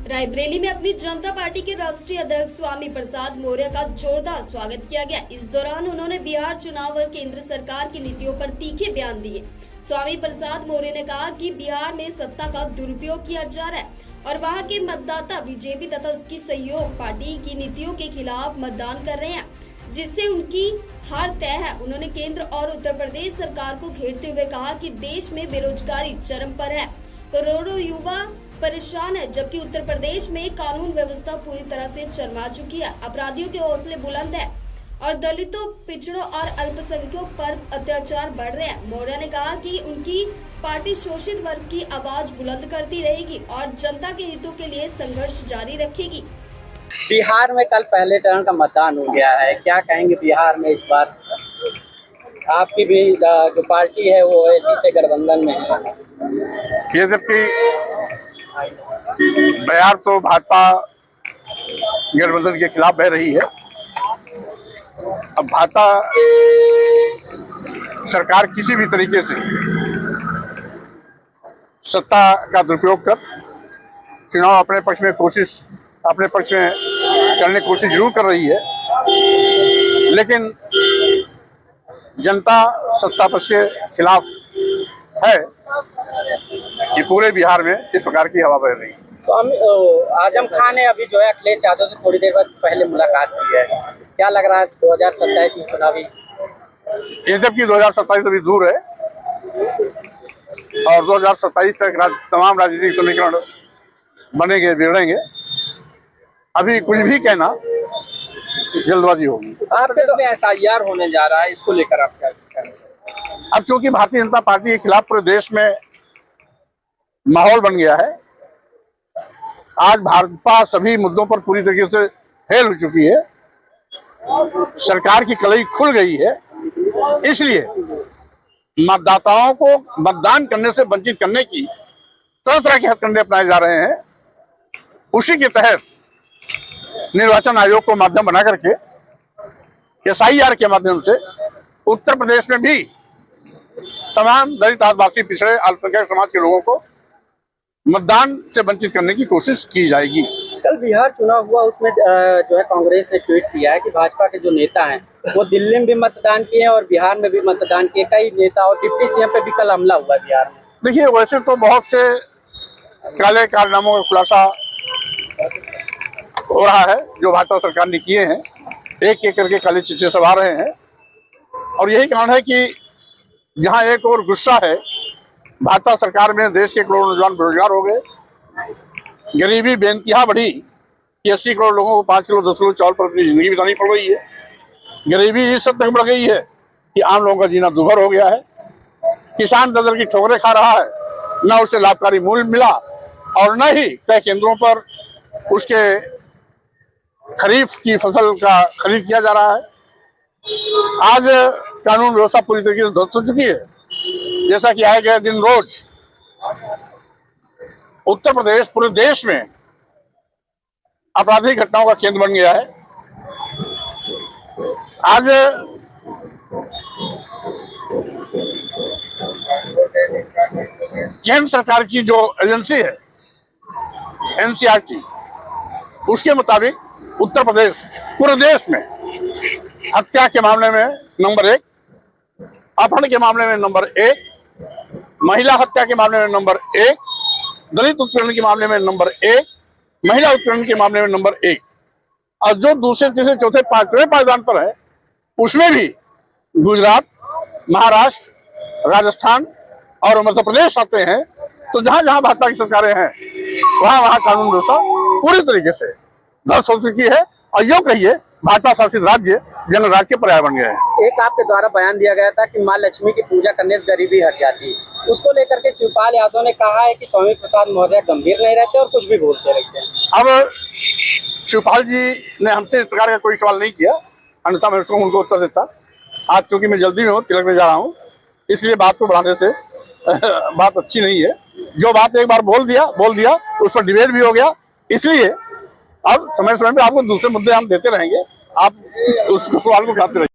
रायबरेली में अपनी जनता पार्टी के राष्ट्रीय अध्यक्ष स्वामी प्रसाद मौर्य का जोरदार स्वागत किया गया। इस दौरान उन्होंने बिहार चुनाव और केंद्र सरकार की नीतियों पर तीखे बयान दिए। स्वामी प्रसाद मौर्य ने कहा कि बिहार में सत्ता का दुरुपयोग किया जा रहा है और वहां के मतदाता बीजेपी तथा उसकी सहयोग पार्टी की नीतियों के खिलाफ मतदान कर रहे हैं, जिससे उनकी हार तय है। उन्होंने केंद्र और उत्तर प्रदेश सरकार को घेरते हुए कहा कि देश में बेरोजगारी चरम पर है, करोड़ों युवा परेशान है, जबकि उत्तर प्रदेश में कानून व्यवस्था पूरी तरह से चरमरा चुकी है। अपराधियों के हौसले बुलंद है और दलितों, पिछड़ों और अल्पसंख्यकों पर अत्याचार बढ़ रहे हैं। मौर्य ने कहा कि उनकी पार्टी शोषित वर्ग की आवाज बुलंद करती रहेगी और जनता के हितों के लिए संघर्ष जारी रखेगी। बिहार में कल पहले चरण का मतदान हो गया है, क्या कहेंगे बिहार में इस बार? आपकी भी जो पार्टी है वो एसी से गठबंधन में है। ये जबकि बिहार तो भाजपा गठबंधन के खिलाफ बह रही है। अब भाजपा सरकार किसी भी तरीके से सत्ता का दुरुपयोग कर चुनाव अपने पक्ष में करने की कोशिश जरूर कर रही है, लेकिन जनता सत्ता पक्ष के खिलाफ है कि पूरे बिहार में इस प्रकार की हवा बह रही है। स्वामी आजम खान ने अभी जो है अखिलेश यादव से थोड़ी देर बाद पहले मुलाकात की है, क्या लग रहा है 2027 में चुनावी? ये जबकि 2027 अभी दूर है और 2027 तक तमाम राजनीतिक समीकरण बनेंगे, बिगड़ेंगे। अभी कुछ भी कहना जल्दबाजी होगी। आपके तो SIR होने जा रहा है, इसको लेकर आप क्या कहेंगे? अब चूंकि भारतीय जनता पार्टी के खिलाफ पूरे देश में माहौल बन गया है, आज भाजपा सभी मुद्दों पर पूरी तरीके से फेल हो चुकी है, सरकार की कलई खुल गई है, इसलिए मतदाताओं को मतदान करने से वंचित करने की तरह तरह के हथकंडे अपनाए जा रहे हैं। उसी के तहत निर्वाचन आयोग को माध्यम बना करके SIR के माध्यम से उत्तर प्रदेश में भी तमाम दलित, आदिवासी, पिछड़े, अल्पसंख्यक समाज के लोगों को मतदान से वंचित करने की कोशिश की जाएगी। कल बिहार चुनाव हुआ, उसमें जो है कांग्रेस ने ट्वीट किया है कि भाजपा के जो नेता हैं वो दिल्ली में भी मतदान किए हैं और बिहार में भी मतदान किए। कई नेता और डिप्टी CM पे भी कल हमला हुआ बिहार में। देखिए, वैसे तो बहुत से काले कारनामों का खुलासा हो रहा है जो भाजपा सरकार ने किए हैं, एक एक करके काले चिट्ठे सब आ रहे हैं और यही कारण है कि जहां एक और गुस्सा है भाजपा सरकार में, देश के करोड़ों नौजवान बेरोजगार हो गए, गरीबी बेइंतहा बढ़ी कि 80 करोड़ लोगों को 5 किलो 10 किलो चावल पर अपनी जिंदगी बितानी पड़ रही है। गरीबी इस हद तक बढ़ गई है कि आम लोगों का जीना दुभर हो गया है। किसान दर की ठोकरें खा रहा है, न उसे लाभकारी मूल्य मिला और न ही तय केंद्रों पर उसके खरीफ की फसल का खरीद किया जा रहा है। आज कानून व्यवस्था पूरी तरीके से ध्वस्त हो चुकी है। जैसा कि आए गए दिन रोज उत्तर प्रदेश पूरे देश में आपराधिक घटनाओं का केंद्र बन गया है। आज केंद्र सरकार की जो एजेंसी है NCRT, उसके मुताबिक उत्तर प्रदेश पूरे देश में हत्या के मामले में नंबर 1, अपहरण के मामले में नंबर 1, महिला हत्या के मामले में नंबर 1, दलित उत्पीड़न के मामले में नंबर 1, महिला उत्पीड़न के मामले में नंबर 1 और जो दूसरे, तीसरे, चौथे, पांचवें पायदान पर है उसमें भी गुजरात, महाराष्ट्र, राजस्थान और मध्य प्रदेश आते हैं। तो जहां जहां भाजपा की सरकारें हैं वहां वहां कानून व्यवस्था पूरी तरीके से ध्वस्त हो चुकी है और यूं कहिए भाजपा शासित राज्य जनरल राज्य के पर्याय बन गए हैं। एक आपके द्वारा बयान दिया गया था कि माँ लक्ष्मी की पूजा करने से गरीबी हट जाती है, उसको लेकर के शिवपाल यादव ने कहा है कि स्वामी प्रसाद मौर्य गंभीर नहीं रहते और कुछ भी बोलते रहते हैं। अब शिवपाल जी ने हमसे इस प्रकार का कोई सवाल नहीं किया, अन्यथा मैं उसको उनको उत्तर देता। आज चूंकि मैं जल्दी में हूँ, तिलक में जा रहा हूँ, इसलिए बात को बढ़ाने से बात अच्छी नहीं है। जो बात एक बार बोल दिया उस पर डिबेट भी हो गया, इसलिए अब समय समय पे आपको दूसरे मुद्दे हम देते रहेंगे, आप उस सवाल को उठाते रहिए।